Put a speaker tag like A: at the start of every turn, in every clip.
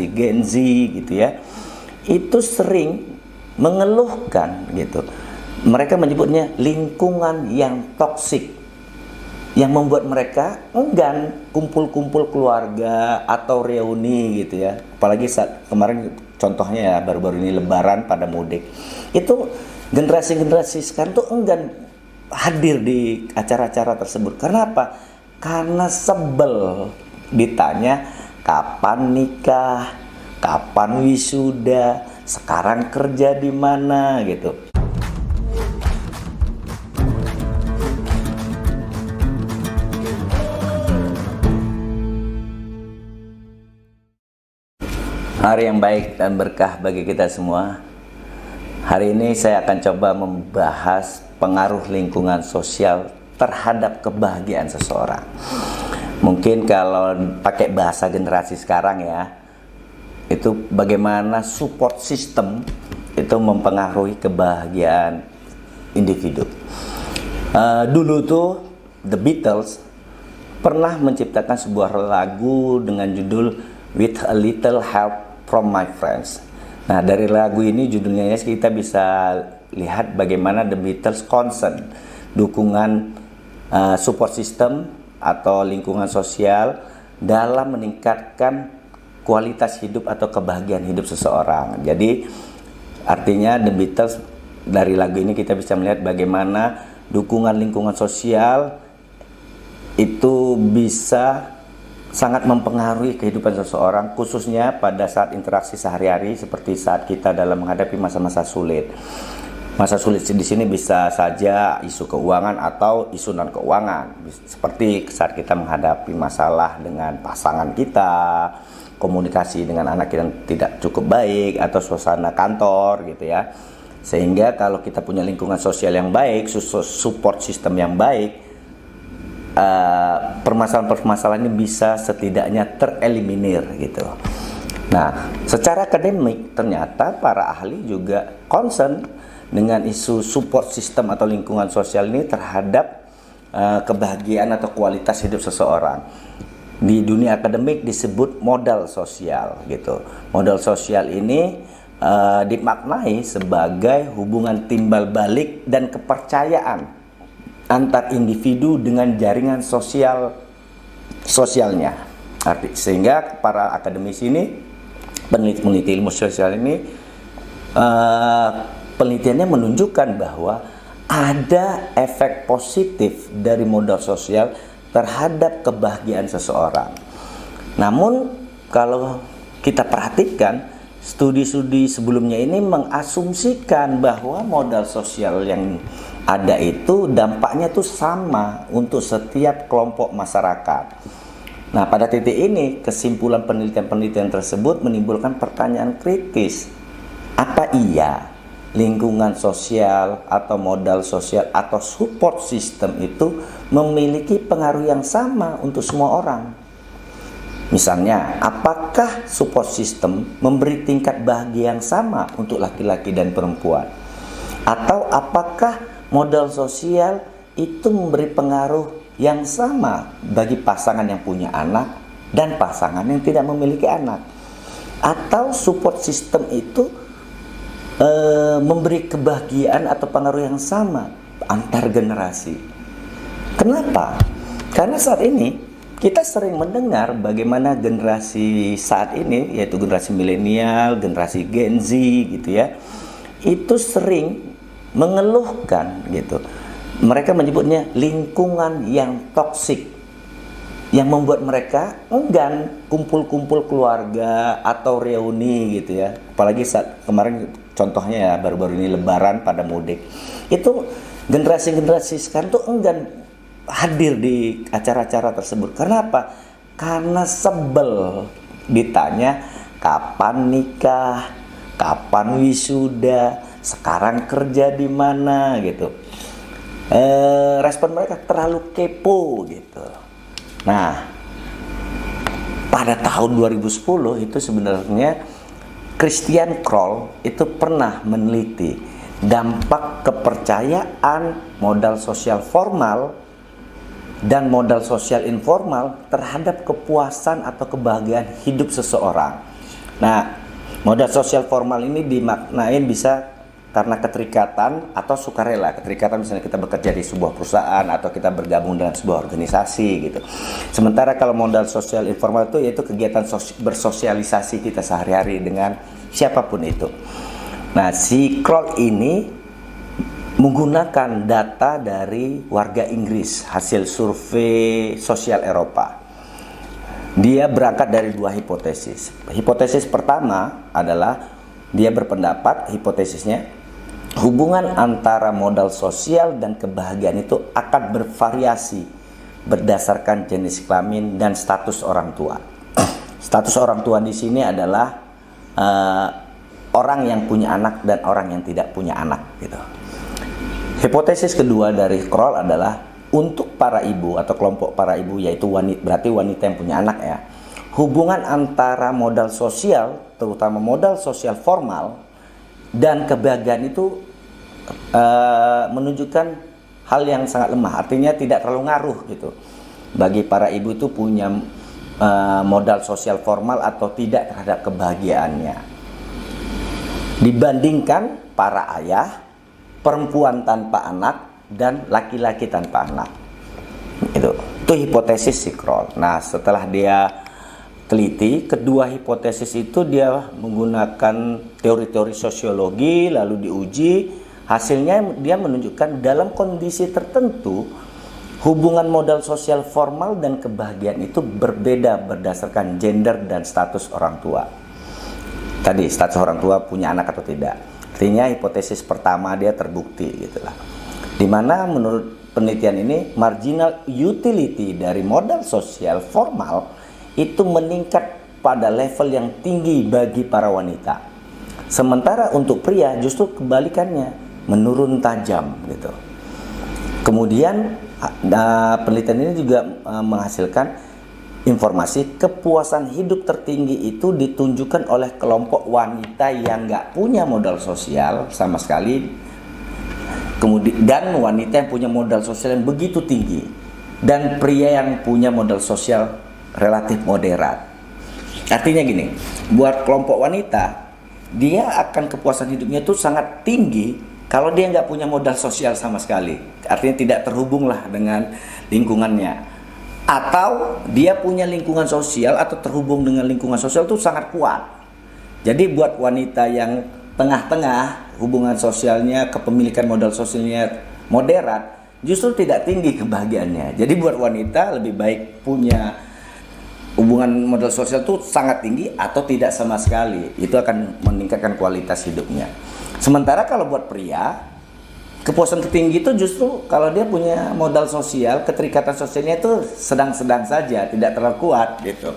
A: Gen Z gitu ya, itu sering mengeluhkan gitu. Mereka menyebutnya lingkungan yang toksik, yang membuat mereka enggan kumpul-kumpul keluarga atau reuni gitu ya. Apalagi saat kemarin contohnya ya, baru-baru ini Lebaran pada mudik. Itu generasi-generasi sekarang tuh enggan hadir di acara-acara tersebut. Karena apa? Karena sebel ditanya kapan nikah, kapan wisuda, sekarang kerja di mana gitu. Hari yang baik dan berkah bagi kita semua. Hari ini saya akan coba membahas pengaruh lingkungan sosial terhadap kebahagiaan seseorang. Mungkin kalau pakai bahasa generasi sekarang ya, itu bagaimana support system itu mempengaruhi kebahagiaan individu. Dulu tuh The Beatles pernah menciptakan sebuah lagu dengan judul With a Little Help from My Friends. Nah, dari lagu ini judulnya kita bisa lihat bagaimana The Beatles concern dukungan support system atau lingkungan sosial dalam meningkatkan kualitas hidup atau kebahagiaan hidup seseorang. Jadi artinya The Beatles, dari lagu ini kita bisa melihat bagaimana dukungan lingkungan sosial itu bisa sangat mempengaruhi kehidupan seseorang, khususnya pada saat interaksi sehari-hari seperti saat kita dalam menghadapi masa-masa sulit. Masa sulit di sini bisa saja isu keuangan atau isu non keuangan, seperti saat kita menghadapi masalah dengan pasangan kita, komunikasi dengan anak kita tidak cukup baik, atau suasana kantor gitu ya. Sehingga kalau kita punya lingkungan sosial yang baik, support system yang baik, permasalahan-permasalahan ini bisa setidaknya tereliminir gitu. Nah, secara akademik ternyata para ahli juga concern dengan isu support system atau lingkungan sosial ini terhadap kebahagiaan atau kualitas hidup seseorang. Di dunia akademik disebut modal sosial gitu. Modal sosial ini dimaknai sebagai hubungan timbal balik dan kepercayaan antar individu dengan jaringan sosialnya. Sehingga para akademisi ini, peneliti ilmu sosial ini, penelitiannya menunjukkan bahwa ada efek positif dari modal sosial terhadap kebahagiaan seseorang. Namun kalau kita perhatikan, studi-studi sebelumnya ini mengasumsikan bahwa modal sosial yang ada itu dampaknya tuh sama untuk setiap kelompok masyarakat. Nah, pada titik ini kesimpulan penelitian-penelitian tersebut menimbulkan pertanyaan kritis. Apa iya lingkungan sosial atau modal sosial atau support system itu memiliki pengaruh yang sama untuk semua orang? Misalnya, apakah support system memberi tingkat bahagia yang sama untuk laki-laki dan perempuan? Atau apakah modal sosial itu memberi pengaruh yang sama bagi pasangan yang punya anak dan pasangan yang tidak memiliki anak? Atau support system itu memberi kebahagiaan atau pengaruh yang sama antar generasi? Kenapa? Karena saat ini kita sering mendengar bagaimana generasi saat ini, yaitu generasi milenial, generasi Gen Z gitu ya, itu sering mengeluhkan gitu. Mereka menyebutnya lingkungan yang toksik, yang membuat mereka enggan kumpul-kumpul keluarga atau reuni gitu ya. Apalagi saat kemarin contohnya ya, baru-baru ini Lebaran pada mudik. Itu generasi-generasi sekarang tuh enggan hadir di acara-acara tersebut. Karena apa? Karena sebel ditanya kapan nikah, kapan wisuda, sekarang kerja di mana gitu. Respon mereka terlalu kepo gitu. Nah, pada tahun 2010 itu sebenarnya Christian Kroll itu pernah meneliti dampak kepercayaan modal sosial formal dan modal sosial informal terhadap kepuasan atau kebahagiaan hidup seseorang. Nah, modal sosial formal ini dimaknain bisa karena keterikatan atau sukarela. Keterikatan misalnya kita bekerja di sebuah perusahaan atau kita bergabung dengan sebuah organisasi gitu. Sementara kalau modal sosial informal itu yaitu kegiatan bersosialisasi kita sehari-hari dengan siapapun itu. Nah, si Kroll ini menggunakan data dari warga Inggris, hasil survei sosial Eropa. Dia berangkat dari dua hipotesis. Hipotesis pertama adalah dia berpendapat, hipotesisnya, hubungan antara modal sosial dan kebahagiaan itu akan bervariasi berdasarkan jenis kelamin dan status orang tua. Status orang tua di sini adalah orang yang punya anak dan orang yang tidak punya anak gitu. Hipotesis kedua dari Kroll adalah untuk para ibu atau kelompok para ibu, yaitu wanita, berarti wanita yang punya anak ya. Hubungan antara modal sosial, terutama modal sosial formal dan kebahagiaan itu menunjukkan hal yang sangat lemah, artinya tidak terlalu ngaruh gitu. Bagi para ibu itu punya modal sosial formal atau tidak terhadap kebahagiaannya, dibandingkan para ayah, perempuan tanpa anak, dan laki-laki tanpa anak. Itu hipotesis si Kroll. Nah, setelah dia teliti kedua hipotesis itu, dia menggunakan teori-teori sosiologi lalu diuji. Hasilnya dia menunjukkan dalam kondisi tertentu hubungan modal sosial formal dan kebahagiaan itu berbeda berdasarkan gender dan status orang tua. Tadi status orang tua punya anak atau tidak. Artinya hipotesis pertama dia terbukti gitulah. Dimana menurut penelitian ini marginal utility dari modal sosial formal itu meningkat pada level yang tinggi bagi para wanita. Sementara untuk pria justru kebalikannya, menurun tajam gitu. Kemudian penelitian ini juga menghasilkan informasi kepuasan hidup tertinggi itu ditunjukkan oleh kelompok wanita yang nggak punya modal sosial sama sekali, kemudian dan wanita yang punya modal sosial yang begitu tinggi, dan pria yang punya modal sosial relatif moderat. Artinya gini, buat kelompok wanita, dia akan kepuasan hidupnya itu sangat tinggi kalau dia nggak punya modal sosial sama sekali. Artinya tidak terhubung lah dengan lingkungannya. Atau dia punya lingkungan sosial atau terhubung dengan lingkungan sosial itu sangat kuat. Jadi buat wanita yang tengah-tengah hubungan sosialnya, kepemilikan modal sosialnya moderat, justru tidak tinggi kebahagiaannya. Jadi buat wanita lebih baik punya hubungan modal sosial itu sangat tinggi atau tidak sama sekali. Itu akan meningkatkan kualitas hidupnya. Sementara kalau buat pria, kepuasan tertinggi itu justru kalau dia punya modal sosial, keterikatan sosialnya itu sedang-sedang saja, tidak terlalu kuat gitu.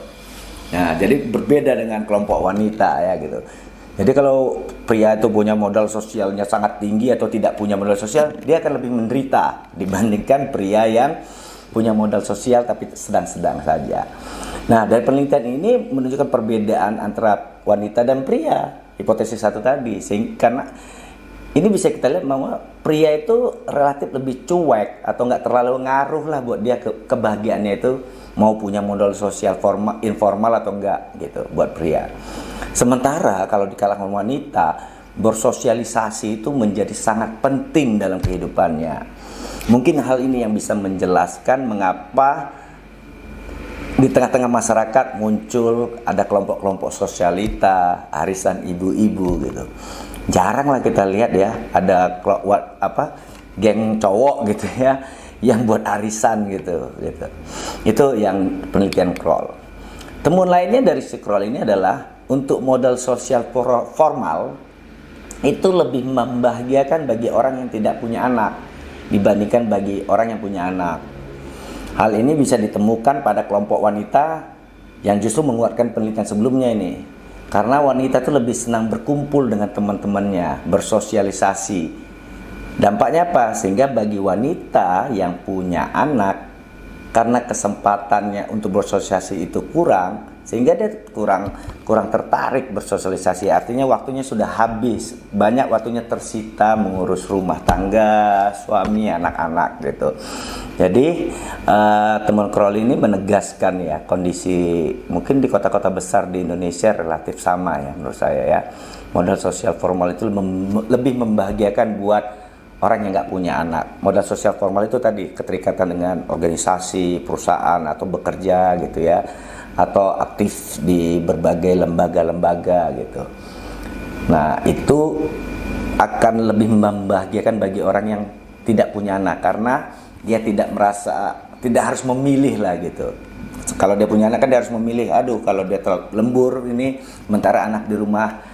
A: Nah, jadi berbeda dengan kelompok wanita ya gitu. Jadi kalau pria itu punya modal sosialnya sangat tinggi atau tidak punya modal sosial, dia akan lebih menderita dibandingkan pria yang punya modal sosial tapi sedang-sedang saja. Nah, dari penelitian ini menunjukkan perbedaan antara wanita dan pria, hipotesis satu tadi. Karena ini bisa kita lihat bahwa pria itu relatif lebih cuek atau nggak terlalu ngaruh lah buat dia kebahagiaannya itu mau punya modal sosial formal, informal atau enggak gitu buat pria. Sementara kalau di kalangan wanita, bersosialisasi itu menjadi sangat penting dalam kehidupannya. Mungkin hal ini yang bisa menjelaskan mengapa di tengah-tengah masyarakat muncul ada kelompok-kelompok sosialita, arisan ibu-ibu gitu. Jarang lah kita lihat ya ada geng cowok gitu ya yang buat arisan gitu. Itu yang penelitian Kroll. Temuan lainnya dari si Kroll ini adalah untuk modal sosial formal itu lebih membahagiakan bagi orang yang tidak punya anak dibandingkan bagi orang yang punya anak. Hal ini bisa ditemukan pada kelompok wanita yang justru menguatkan penelitian sebelumnya ini. Karena wanita itu lebih senang berkumpul dengan teman-temannya, bersosialisasi. Dampaknya apa? Sehingga bagi wanita yang punya anak, karena kesempatannya untuk bersosialisasi itu kurang, sehingga dia kurang tertarik bersosialisasi. Artinya waktunya sudah habis, banyak waktunya tersita mengurus rumah tangga, suami, anak-anak gitu. Jadi temuan Crowley ini menegaskan ya, kondisi mungkin di kota-kota besar di Indonesia relatif sama ya menurut saya ya. Modal sosial formal itu lebih membahagiakan buat orang yang nggak punya anak. Modal sosial formal itu tadi keterikatan dengan organisasi, perusahaan, atau bekerja gitu ya, atau aktif di berbagai lembaga-lembaga gitu. Nah, itu akan lebih membahagiakan bagi orang yang tidak punya anak, karena dia tidak harus memilih lah gitu. Kalau dia punya anak kan dia harus memilih, aduh kalau dia terlalu lembur ini, sementara anak di rumah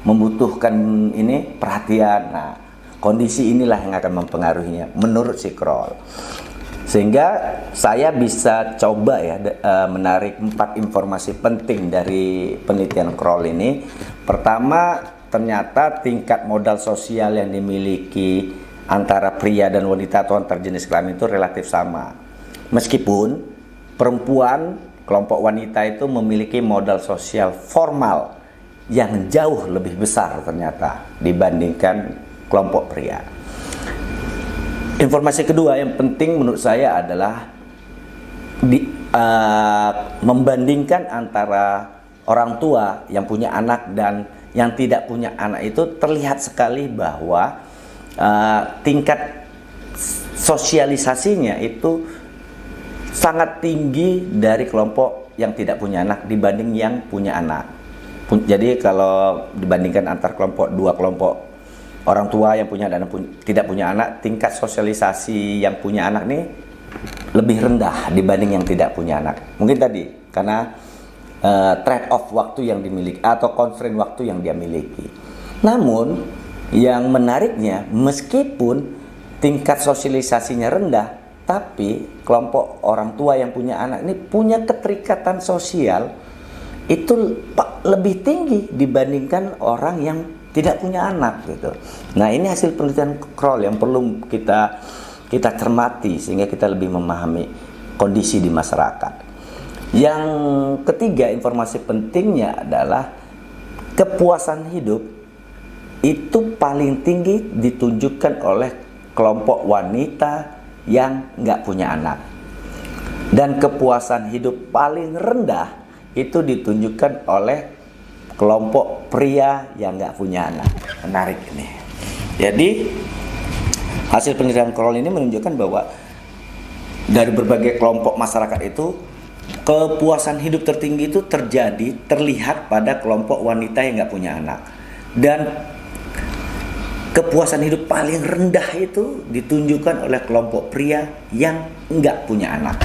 A: membutuhkan ini perhatian. Nah, kondisi inilah yang akan mempengaruhinya menurut si Kroll. Sehingga saya bisa coba ya menarik 4 informasi penting dari penelitian Kroll ini. Pertama, ternyata tingkat modal sosial yang dimiliki antara pria dan wanita atau antar jenis kelamin itu relatif sama. Meskipun perempuan, kelompok wanita itu memiliki modal sosial formal yang jauh lebih besar ternyata dibandingkan kelompok pria. Informasi kedua yang penting menurut saya adalah membandingkan antara orang tua yang punya anak dan yang tidak punya anak, itu terlihat sekali bahwa tingkat sosialisasinya itu sangat tinggi dari kelompok yang tidak punya anak dibanding yang punya anak. Jadi kalau dibandingkan antar dua kelompok orang tua yang punya dan tidak punya anak, tingkat sosialisasi yang punya anak ini lebih rendah dibanding yang tidak punya anak. Mungkin tadi karena trade off waktu yang dimiliki atau constraint waktu yang dia miliki. Namun yang menariknya, meskipun tingkat sosialisasinya rendah, tapi kelompok orang tua yang punya anak ini punya keterikatan sosial itu lebih tinggi dibandingkan orang yang tidak punya anak gitu. Nah, ini hasil penelitian Kroll yang perlu kita cermati sehingga kita lebih memahami kondisi di masyarakat. Yang ketiga, informasi pentingnya adalah kepuasan hidup itu paling tinggi ditunjukkan oleh kelompok wanita yang nggak punya anak, dan kepuasan hidup paling rendah itu ditunjukkan oleh kelompok pria yang nggak punya anak. Menarik ini. Jadi hasil penelitian Kroll ini menunjukkan bahwa dari berbagai kelompok masyarakat itu, kepuasan hidup tertinggi itu terlihat pada kelompok wanita yang nggak punya anak, dan kepuasan hidup paling rendah itu ditunjukkan oleh kelompok pria yang nggak punya anak.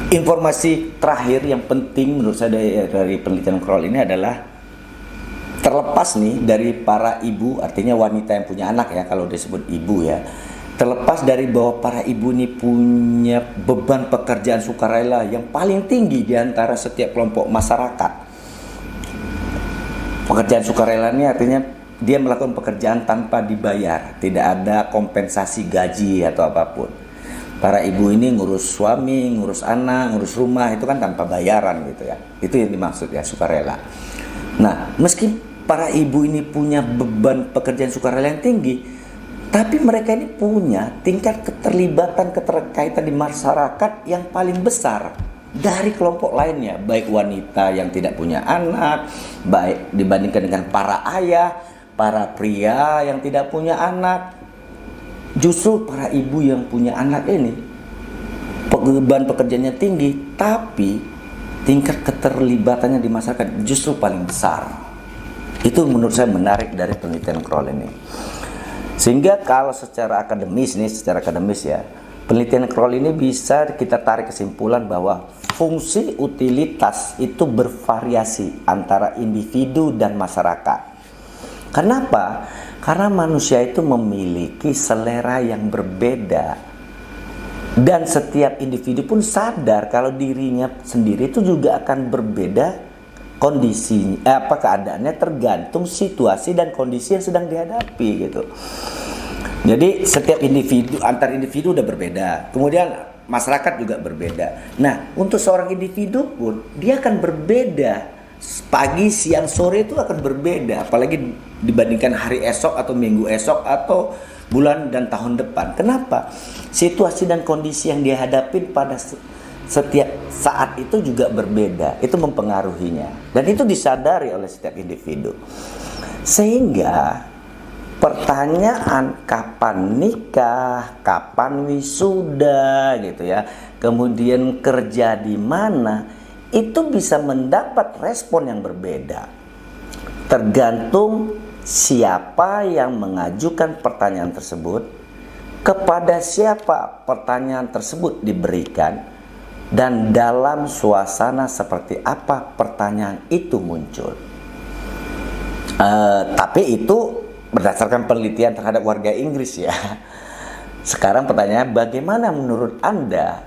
A: Informasi terakhir yang penting menurut saya dari penelitian Kroll ini adalah, terlepas nih dari para ibu, artinya wanita yang punya anak ya, kalau disebut ibu ya, terlepas dari bahwa para ibu ini punya beban pekerjaan sukarela yang paling tinggi di antara setiap kelompok masyarakat. Pekerjaan sukarela ini artinya dia melakukan pekerjaan tanpa dibayar, tidak ada kompensasi gaji atau apapun. Para ibu ini ngurus suami, ngurus anak, ngurus rumah, itu kan tanpa bayaran gitu ya. Itu yang dimaksud ya, sukarela. Nah, meski para ibu ini punya beban pekerjaan sukarela yang tinggi, tapi mereka ini punya tingkat keterkaitan di masyarakat yang paling besar dari kelompok lainnya, baik wanita yang tidak punya anak, baik dibandingkan dengan para ayah, para pria yang tidak punya anak. Justru para ibu yang punya anak ini beban pekerjaannya tinggi, tapi tingkat keterlibatannya di masyarakat justru paling besar. Itu menurut saya menarik dari penelitian Kroll ini. Sehingga kalau secara akademis ya, penelitian Kroll ini bisa kita tarik kesimpulan bahwa fungsi utilitas itu bervariasi antara individu dan masyarakat. Kenapa? Karena manusia itu memiliki selera yang berbeda, dan setiap individu pun sadar kalau dirinya sendiri itu juga akan berbeda kondisinya, keadaannya tergantung situasi dan kondisi yang sedang dihadapi gitu. Jadi setiap individu, antar individu udah berbeda. Kemudian masyarakat juga berbeda. Nah, untuk seorang individu pun dia akan berbeda. Pagi, siang, sore itu akan berbeda, apalagi dibandingkan hari esok atau minggu esok atau bulan dan tahun depan. Kenapa? Situasi dan kondisi yang dia hadapin pada setiap saat itu juga berbeda. Itu mempengaruhinya. Dan itu disadari oleh setiap individu. Sehingga pertanyaan kapan nikah, kapan wisuda gitu ya, kemudian kerja di mana, itu bisa mendapat respon yang berbeda. Tergantung siapa yang mengajukan pertanyaan tersebut, kepada siapa pertanyaan tersebut diberikan, dan dalam suasana seperti apa pertanyaan itu muncul. Tapi itu berdasarkan penelitian terhadap warga Inggris ya. Sekarang pertanyaannya, bagaimana menurut Anda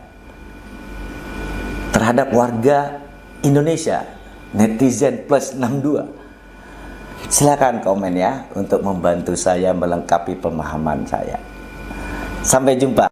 A: terhadap warga Indonesia, netizen plus 62? Silakan komen ya untuk membantu saya melengkapi pemahaman saya. Sampai jumpa.